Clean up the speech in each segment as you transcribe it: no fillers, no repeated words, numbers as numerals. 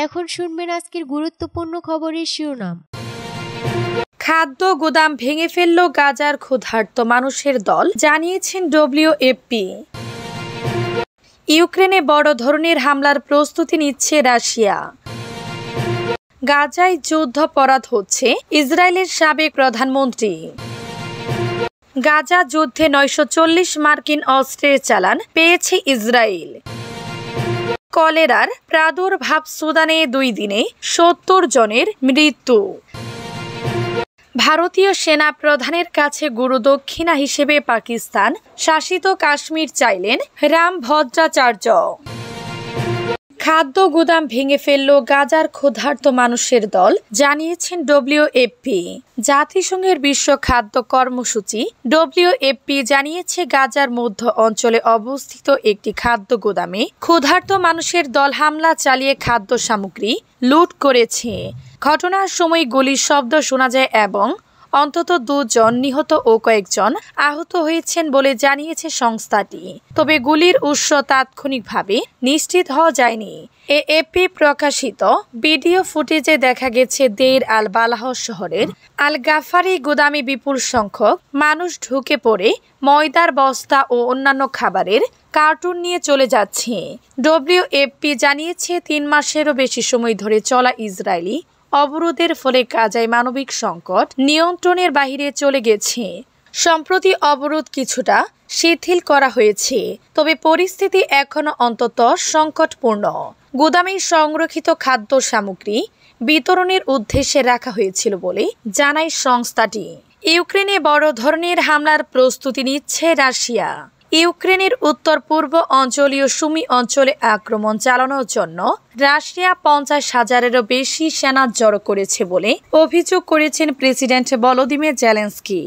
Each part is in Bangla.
এখন শুনবেন আজকের গুরুত্বপূর্ণ খবরের শিরোনাম। খাদ্য গুদাম ভেঙে ফেলল গাজার ক্ষুধার্ত মানুষের দল, জানিয়েছেন ডব্লিউএফপি। ইউক্রেনে বড় ধরনের হামলার প্রস্তুতি নিচ্ছে রাশিয়া। গাজায় যুদ্ধাপরাধ হচ্ছে, ইসরায়েলের সাবেক প্রধানমন্ত্রী। গাজা যুদ্ধে 940 মার্কিন অস্ত্রের চালান পেয়েছে ইসরায়েল। কলেরার প্রাদুর্ভাব সুদানে 2 দিনে 70 জনের মৃত্যু। ভারতীয় সেনা প্রধানের কাছে গুরুদক্ষিণা হিসেবে পাকিস্তান শাসিত কাশ্মীর চাইলেন রাম ভদ্রাচার্য। খাদ্য গুদাম ভেঙে ফেলল গাজার ক্ষুধার্ত মানুষের দল, জানিয়েছেন ডব্লিউএফপি। জাতিসংঘের বিশ্ব খাদ্য কর্মসূচি ডব্লিউএফপি জানিয়েছে গাজার মধ্য অঞ্চলে অবস্থিত একটি খাদ্য গুদামে ক্ষুধার্ত মানুষের দল হামলা চালিয়ে খাদ্য সামগ্রী লুট করেছে। ঘটনার সময় গুলির শব্দ শোনা যায় এবং অন্তত 2 জন নিহত ও কয়েকজন আহত হয়েছেন বলে জানিয়েছে সংস্থাটি। তবে গুলির উৎস তাৎক্ষণিকভাবে নিশ্চিত হওয়া যায়নি। এএপি প্রকাশিত ভিডিও ফুটেজে দেখা গেছে দেইর আল বালাহ শহরের আল গাফারি গুদামে বিপুল সংখ্যক মানুষ ঢুকে পড়ে ময়দার বস্তা ও অন্যান্য খাবারের কার্টুন নিয়ে চলে যাচ্ছে। ডব্লিউএফপি জানিয়েছে 3 মাসেরও বেশি সময় ধরে চলা ইসরায়েলি অবরোধের ফলে গাজায় মানবিক সংকট নিয়ন্ত্রণের বাইরে চলে গেছে। সম্প্রতি অবরোধ কিছুটা শিথিল করা হয়েছে, তবে পরিস্থিতি এখনো অন্তত সংকটপূর্ণ। গুদামে সংরক্ষিত খাদ্য সামগ্রী বিতরণের উদ্দেশ্যে রাখা হয়েছিল বলে জানায় সংস্থাটি। ইউক্রেনে বড় ধরনের হামলার প্রস্তুতি নিচ্ছে রাশিয়া। ইউক্রেনের উত্তর পূর্ব অঞ্চলীয় সুমি অঞ্চলে আক্রমণ চালানোর জন্য রাশিয়া 50,000-এরও বেশি সেনা জড়ো করেছে বলে অভিযোগ করেছেন প্রেসিডেন্ট ভলোদিমির জেলেনস্কি।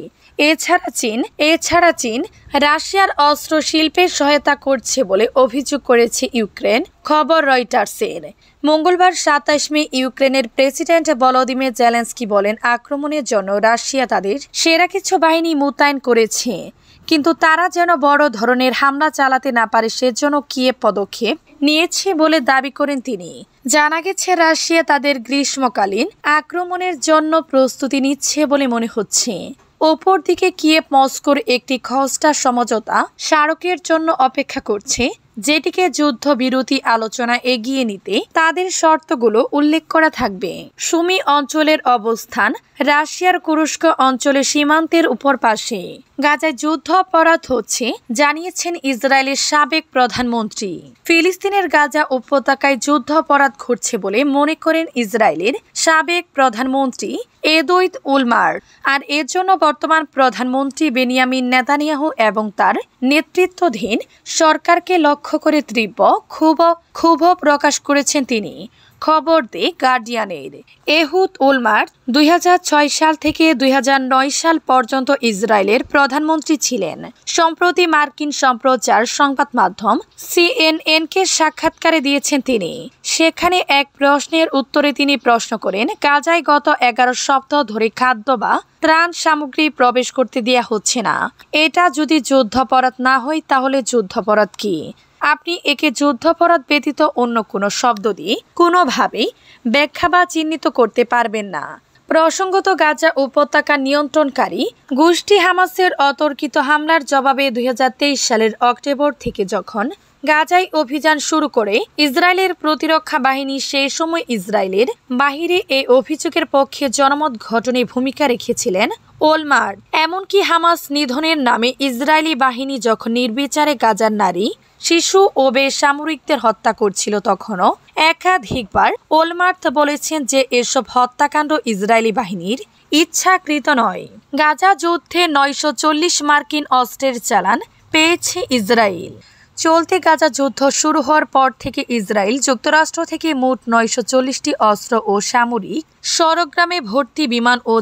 এছাড়া চীন রাশিয়ার অস্ত্র শিল্পে সহায়তা করছে বলে অভিযোগ করেছে ইউক্রেন। খবর রয়টার্সের। মঙ্গলবার 27 মে ইউক্রেনের প্রেসিডেন্ট ভলোদিমির জেলেনস্কি বলেন, আক্রমণের জন্য রাশিয়া তাদের সেরা কিছু বাহিনী মোতায়েন করেছে, কিন্তু তারা যেন বড় ধরনের হামলা চালাতে না পারে সেজন্য কিয়েভ পদক্ষেপ নিয়েছে বলে দাবি করেন তিনি। জানা গেছে রাশিয়া তাদের গ্রীষ্মকালীন আক্রমণের জন্য প্রস্তুতি নিচ্ছে বলে মনে হচ্ছে। অপরদিকে কিয়েভ মস্কোর একটি খসড়া সমঝোতা স্মারকের জন্য অপেক্ষা করছে, যেটিকে যুদ্ধবিরতি আলোচনা এগিয়ে নিতে তাদের শর্তগুলো উল্লেখ করা থাকবে। সুমি অঞ্চলের অবস্থান রাশিয়ার কুরস্ক অঞ্চলের সীমান্তের উপর পাশে। গাজায় যুদ্ধাপরাধ হচ্ছে, জানিয়েছেন ইসরায়েলের সাবেক প্রধানমন্ত্রী। ফিলিস্তিনের গাজা উপত্যকায় যুদ্ধাপরাধ ঘটছে বলে মনে করেন ইসরায়েলের সাবেক প্রধানমন্ত্রী এদোইদ উলমার। আর এর জন্য বর্তমান প্রধানমন্ত্রী বেনিয়ামিন নেতানিয়াহু এবং তার নেতৃত্বাধীন সরকারকে লক্ষ্য করে তীব্র ক্ষোভ প্রকাশ করেছেন তিনি। খবর দি গার্ডিয়ানের। এহুদ উলমার 2006 সাল থেকে 2009 সাল পর্যন্ত ইসরায়েলের প্রধানমন্ত্রী ছিলেন। সম্প্রতি মার্কিন সম্প্রচার সংবাদ মাধ্যম সিএনএনকে সাক্ষাৎকারে দিয়েছেন তিনি। সেখানে এক প্রশ্নের উত্তরে তিনি প্রশ্ন করেন, গাজায় গত 11 সপ্তাহ ধরে খাদ্য বা ত্রাণ সামগ্রী প্রবেশ করতে দেয়া হচ্ছে না। এটা যদি যুদ্ধাপরাধ না হয় তাহলে যুদ্ধাপরাধ কি? আপনি একে যুদ্ধাপরাধ ব্যতীত অন্য কোনো শব্দ দিয়ে কোনোভাবেই ব্যাখ্যা বা চিহ্নিত করতে পারবেন না। প্রসঙ্গত, গাজা উপত্যকা নিয়ন্ত্রণকারী গোষ্ঠী হামাসের অতর্কিত হামলার জবাবে 2023 সালের অক্টোবর থেকে যখন গাজায় অভিযান শুরু করে ইসরায়েলের প্রতিরক্ষা বাহিনী, সেই সময় ইসরায়েলের বাহিরে এই অভিযোগের পক্ষে জনমত গঠনে ভূমিকা রেখেছিলেন ওলমার। এমনকি হামাস নিধনের নামে ইসরায়েলি বাহিনী যখন নির্বিচারে গাজার নারী, শিশু ও বেসামরিকদের হত্যা করছিল, তখনও একাধিকবার ওলমার্ট বলেছেন যে এসব হত্যাকাণ্ড ইসরায়েলি বাহিনীর ইচ্ছাকৃত নয়। গাজা যুদ্ধে 940 মার্কিন অস্ত্রের চালান পেয়েছে ইসরায়েল। চলতি গাজা যুদ্ধ শুরু হওয়ার পর থেকে ইসরায়েল যুক্তরাষ্ট্র থেকে মোট 940টি অস্ত্র ও সামরিক সরঞ্জামে ভর্তি বিমান ও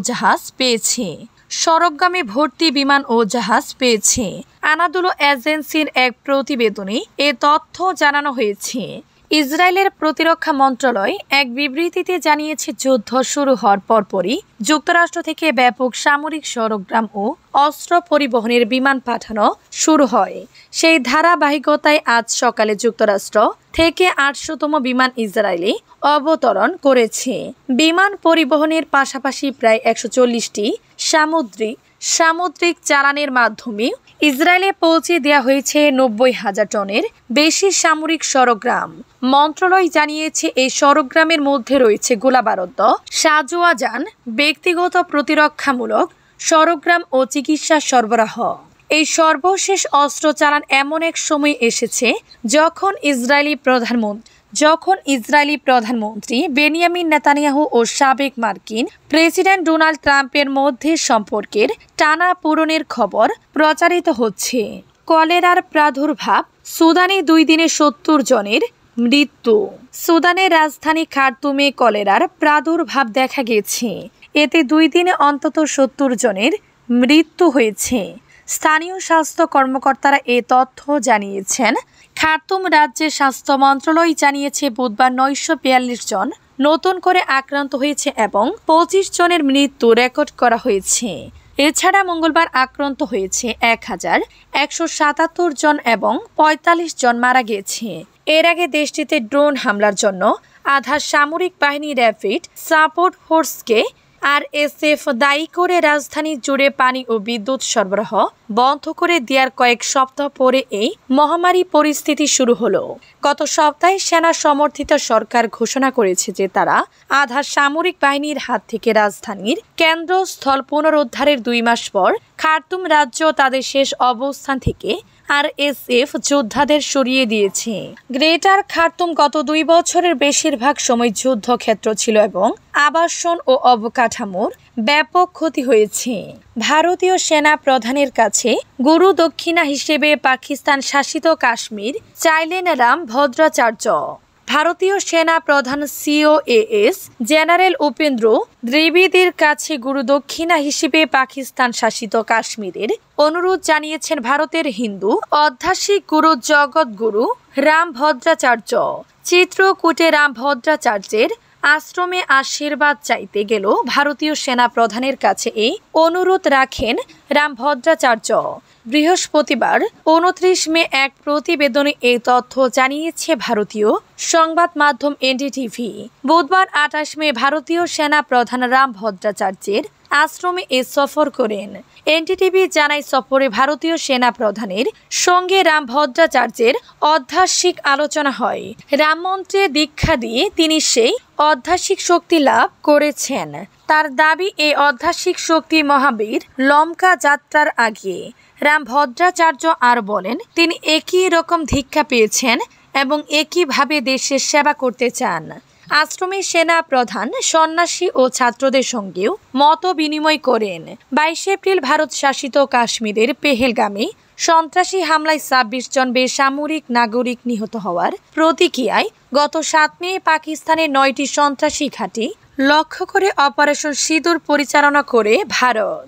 জাহাজ পেয়েছে। আনাদুলো এজেন্সির এক প্রতিবেদনে এ তথ্য জানানো হয়েছে। ইসরায়েলের প্রতিরক্ষা মন্ত্রণালয় এক বিবৃতিতে জানিয়েছে, যুদ্ধ শুরু হওয়ার পরপরই যুক্তরাষ্ট্র থেকে ব্যাপক সামরিক সরঞ্জাম ও অস্ত্র পরিবহনের বিমান পাঠানো শুরু হয়। সেই ধারাবাহিকতায় আজ সকালে যুক্তরাষ্ট্র থেকে 800তম বিমান ইসরায়েলে অবতরণ করেছে। বিমান পরিবহনের পাশাপাশি প্রায় 140টি সামুদ্রিক চালানের মাধ্যমে ইসরায়েলে পৌঁছে দেওয়া হয়েছে 90,000 টনের বেশি সামরিক সরঞ্জাম। মন্ত্রণালয় জানিয়েছে এই সরঞ্জামের মধ্যে রয়েছে গোলাবারুদ, সাজোয়াজান, ব্যক্তিগত প্রতিরক্ষামূলক সরঞ্জাম ও চিকিৎসা সরবরাহ। এই সর্বশেষ অস্ত্র চালান এমন এক সময় এসেছে যখন ইসরায়েলি প্রধানমন্ত্রী বেনিয়ামিন নেতানিয়াহু ও সাবেক মার্কিন প্রেসিডেন্ট ডোনাল্ড ট্রাম্পের মধ্যে সম্পর্কের টানাপোড়েনের খবর প্রচারিত হচ্ছে। কলেরার প্রাদুর্ভাব, সুদানে 2 দিনে 70 জনের মৃত্যু। সুদানের রাজধানী খার্তুমে কলেরার প্রাদুর্ভাব দেখা গেছে। এতে 2 দিনে অন্তত 70 জনের মৃত্যু হয়েছে। স্থানীয় স্বাস্থ্য কর্মকর্তারা এ তথ্য জানিয়েছেন। খার্তুম রাজ্যের স্বাস্থ্য মন্ত্রণালয় জানিয়েছে বুধবার 942 জন নতুন করে আক্রান্ত হয়েছে এবং 25 জনের মৃত্যু রেকর্ড করা হয়েছে। এছাড়া মঙ্গলবার আক্রান্ত হয়েছে 1177 জন এবং 45 জন মারা গেছে। এর আগে দেশটিতে ড্রোন হামলার জন্য আধা সামরিক বাহিনী র্যাপিড সাপোর্ট ফোর্সকে RSF দায়ী করে রাজধানী জুড়ে পানি ও বিদ্যুৎ সরবরাহ বন্ধ করে দেওয়ার কয়েক সপ্তাহ পরে এই মহামারী পরিস্থিতি শুরু হলো। গত সপ্তাহে সেনা সমর্থিত সরকার ঘোষণা করেছে যে তারা আধা সামরিক বাহিনীর হাত থেকে রাজধানীর কেন্দ্রস্থল পুনরুদ্ধারের 2 মাস পর খার্তুম রাজ্য তাদের শেষ অবস্থান থেকে RSF যোদ্ধাদের সরিয়ে দিয়েছে। গ্রেটার খার্তুম গত 2 বছরের বেশিরভাগ সময় যুদ্ধক্ষেত্র ছিল এবং আবাসন ও অবকাঠামোর ব্যাপক ক্ষতি হয়েছে। ভারতীয় সেনা প্রধানের কাছে গুরু দক্ষিণা হিসেবে পাকিস্তান শাসিত কাশ্মীর চাইলেন রাম ভদ্রাচার্য। ভারতীয় সেনা প্রধান COAS জেনারেল উপেন্দ্র দ্বিবেদীর কাছে গুরু দক্ষিণা হিসেবে পাকিস্তান শাসিত কাশ্মীরের অনুরোধ জানিয়েছেন ভারতের হিন্দু আধ্যাত্মিক গুরু জগৎগুরু রাম ভদ্রাচার্য। চিত্রকূটে রাম ভদ্রাচার্যের আশ্রমে আশীর্বাদ চাইতে গেল ভারতীয় সেনা প্রধানের কাছে এই অনুরোধ রাখেন রাম ভদ্রাচার্য। বৃহস্পতিবার 29 মে এক প্রতিবেদনে এই তথ্য জানিয়েছে ভারতীয় সংবাদ মাধ্যম NDTV। বুধবার 28 মে ভারতীয় সেনা প্রধান রাম ভদ্রাচার্যের আশ্রমে এ সফর করেন। NDTV জানায় সফরে ভারতীয় সেনা প্রধানের সঙ্গে রাম ভদ্রাচার্যের আধ্যাত্মিক আলোচনা হয়। রাম মন্ত্রে দীক্ষা দিয়ে তিনি সেই আধ্যাত্মিক শক্তি লাভ করেছেন। তার দাবি এই আধ্যাত্মিক শক্তি মহাবীর লঙ্কা যাত্রার আগে। রাম ভদ্রাচার্য আর বলেন তিনি একই রকম দীক্ষা পেয়েছেন এবং একইভাবে দেশের সেবা করতে চান। আশ্রমে সেনা প্রধান সন্ন্যাসী ও ছাত্রদের সঙ্গেও মত বিনিময় করেন। 22 এপ্রিল ভারত শাসিত কাশ্মীরের পেহেলগামে সন্ত্রাসী হামলায় 26 জন বেসামরিক নাগরিক নিহত হওয়ার প্রতিক্রিয়ায় গত 7 মে পাকিস্তানের 9টি সন্ত্রাসী ঘাঁটি লক্ষ্য করে অপারেশন সিঁদুর পরিচালনা করে ভারত।